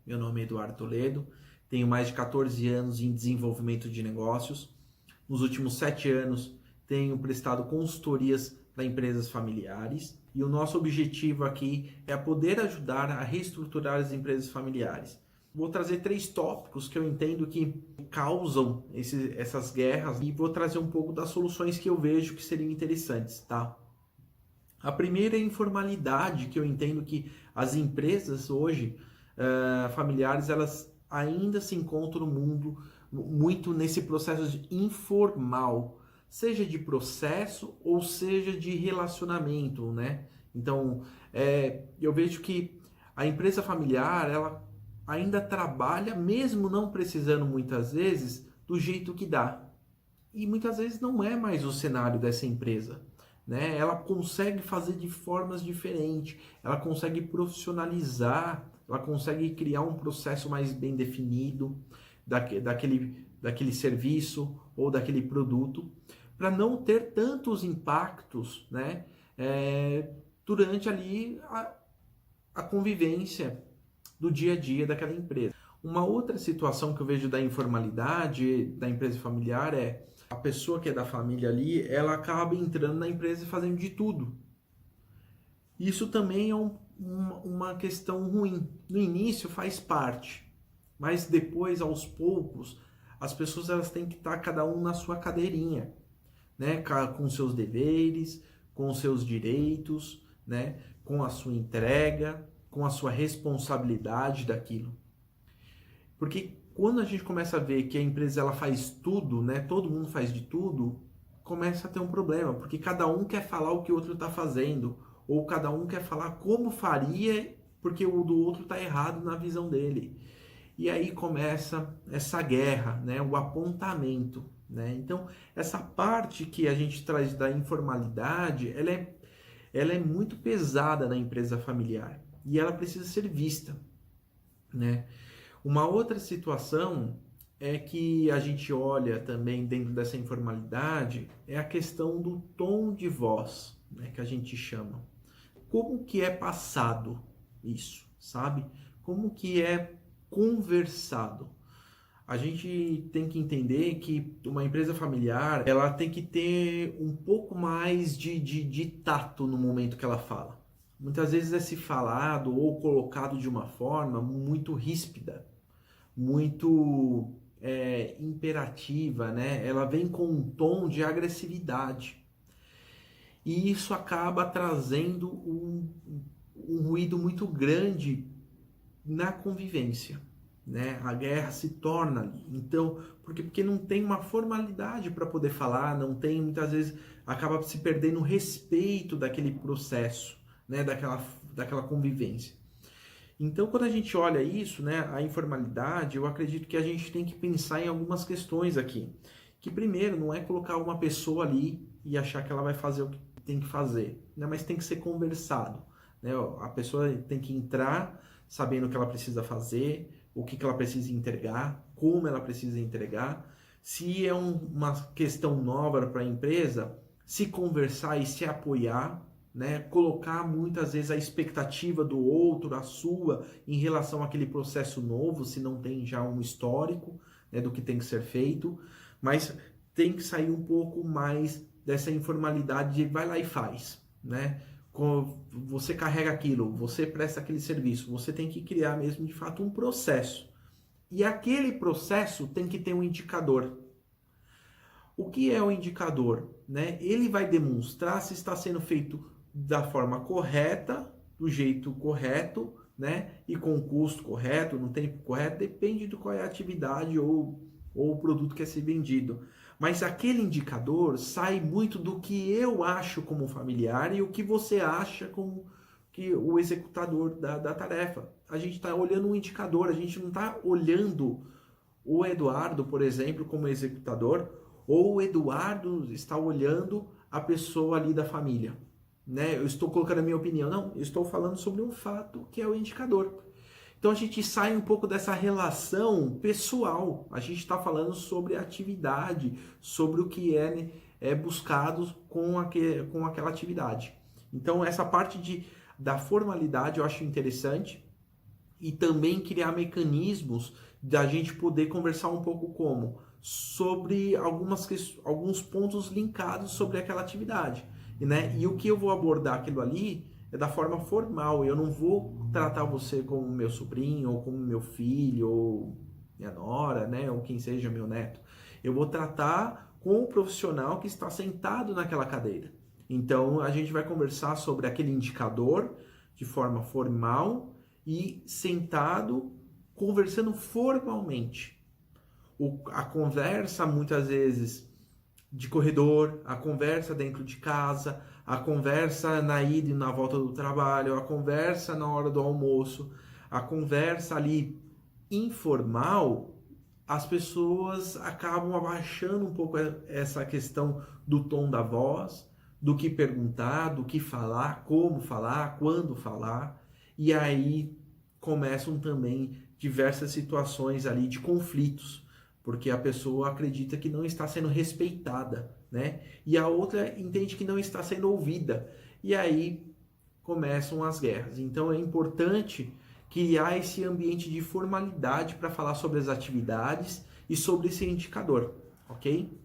Meu nome é Eduardo Toledo, tenho mais de 14 anos em desenvolvimento de negócios. Nos últimos 7 anos, tenho prestado consultorias para empresas familiares e o nosso objetivo aqui é poder ajudar a reestruturar as empresas familiares. Vou trazer 3 tópicos que eu entendo que causam essas guerras e vou trazer um pouco das soluções que eu vejo que seriam interessantes, tá? A primeira é a informalidade, que eu entendo que as empresas hoje, familiares, elas ainda se encontram no mundo muito nesse processo de informal, seja de processo ou seja de relacionamento, né? Então, eu vejo que a empresa familiar, ela ainda trabalha, mesmo não precisando muitas vezes, do jeito que dá. E muitas vezes não é mais o cenário dessa empresa, né? Ela consegue fazer de formas diferentes, ela consegue profissionalizar, ela consegue criar um processo mais bem definido daquele serviço ou daquele produto, para não ter tantos impactos, né? Durante ali a convivência do dia a dia daquela empresa. Uma outra situação que eu vejo da informalidade da empresa familiar é a pessoa que é da família ali, ela acaba entrando na empresa e fazendo de tudo. Isso também é uma questão ruim. No início faz parte, mas depois, aos poucos, as pessoas elas têm que estar cada um na sua cadeirinha, né? Com seus deveres, com seus direitos, né? Com a sua entrega, com a sua responsabilidade daquilo. Porque quando a gente começa a ver que a empresa ela faz tudo, né? Todo mundo faz de tudo, começa a ter um problema, porque cada um quer falar o que o outro está fazendo, ou cada um quer falar como faria, porque o do outro está errado na visão dele. E aí começa essa guerra, né? O apontamento, né? Então, essa parte que a gente traz da informalidade, ela é muito pesada na empresa familiar e ela precisa ser vista, né? Uma outra situação é que a gente olha também dentro dessa informalidade é a questão do tom de voz, né, que a gente chama. Como que é passado isso, sabe? Como que é conversado? A gente tem que entender que uma empresa familiar, ela tem que ter um pouco mais de tato no momento que ela fala. Muitas vezes é se falado ou colocado de uma forma muito ríspida, muito imperativa, né? Ela vem com um tom de agressividade. E isso acaba trazendo um ruído muito grande na convivência, né? A guerra se torna ali. Então, porque não tem uma formalidade para poder falar, não tem, muitas vezes, acaba se perdendo o respeito daquele processo, né? Daquela convivência. Então, quando a gente olha isso, né, a informalidade, eu acredito que a gente tem que pensar em algumas questões aqui. Que primeiro, não é colocar uma pessoa ali e achar que ela vai fazer o que tem que fazer, né, mas tem que ser conversado, né? A pessoa tem que entrar sabendo o que ela precisa fazer, o que ela precisa entregar, como ela precisa entregar. Se é uma questão nova para a empresa, se conversar e se apoiar, né? Colocar muitas vezes a expectativa do outro, a sua, em relação àquele processo novo, se não tem já um histórico, né, do que tem que ser feito, mas tem que sair um pouco mais dessa informalidade de vai lá e faz, né? Você carrega aquilo, você presta aquele serviço, você tem que criar mesmo de fato um processo. E aquele processo tem que ter um indicador. O que é o indicador? Né? Ele vai demonstrar se está sendo feito da forma correta, do jeito correto, né? E com o custo correto, no tempo correto, depende de qual é a atividade ou o produto que é ser vendido. Mas aquele indicador sai muito do que eu acho como familiar e o que você acha como que o executador da tarefa. A gente está olhando um indicador, a gente não está olhando o Eduardo, por exemplo, como executador, ou o Eduardo está olhando a pessoa ali da família, né? Eu estou colocando a minha opinião, não, eu estou falando sobre um fato que é o indicador. Então a gente sai um pouco dessa relação pessoal, a gente está falando sobre a atividade, sobre o que é buscado com aquela atividade. Então essa parte da formalidade eu acho interessante, e também criar mecanismos da gente poder conversar um pouco sobre alguns pontos linkados sobre aquela atividade, né? E o que eu vou abordar aquilo ali é da forma formal. Eu não vou tratar você como meu sobrinho, ou como meu filho, ou minha nora, né? Ou quem seja meu neto. Eu vou tratar com o profissional que está sentado naquela cadeira. Então, a gente vai conversar sobre aquele indicador de forma formal e sentado, conversando formalmente. A conversa, muitas vezes, de corredor, a conversa dentro de casa, a conversa na ida e na volta do trabalho, a conversa na hora do almoço, a conversa ali informal, as pessoas acabam abaixando um pouco essa questão do tom da voz, do que perguntar, do que falar, como falar, quando falar, e aí começam também diversas situações ali de conflitos, porque a pessoa acredita que não está sendo respeitada, né? E a outra entende que não está sendo ouvida. E aí começam as guerras. Então é importante criar esse ambiente de formalidade para falar sobre as atividades e sobre esse indicador, ok?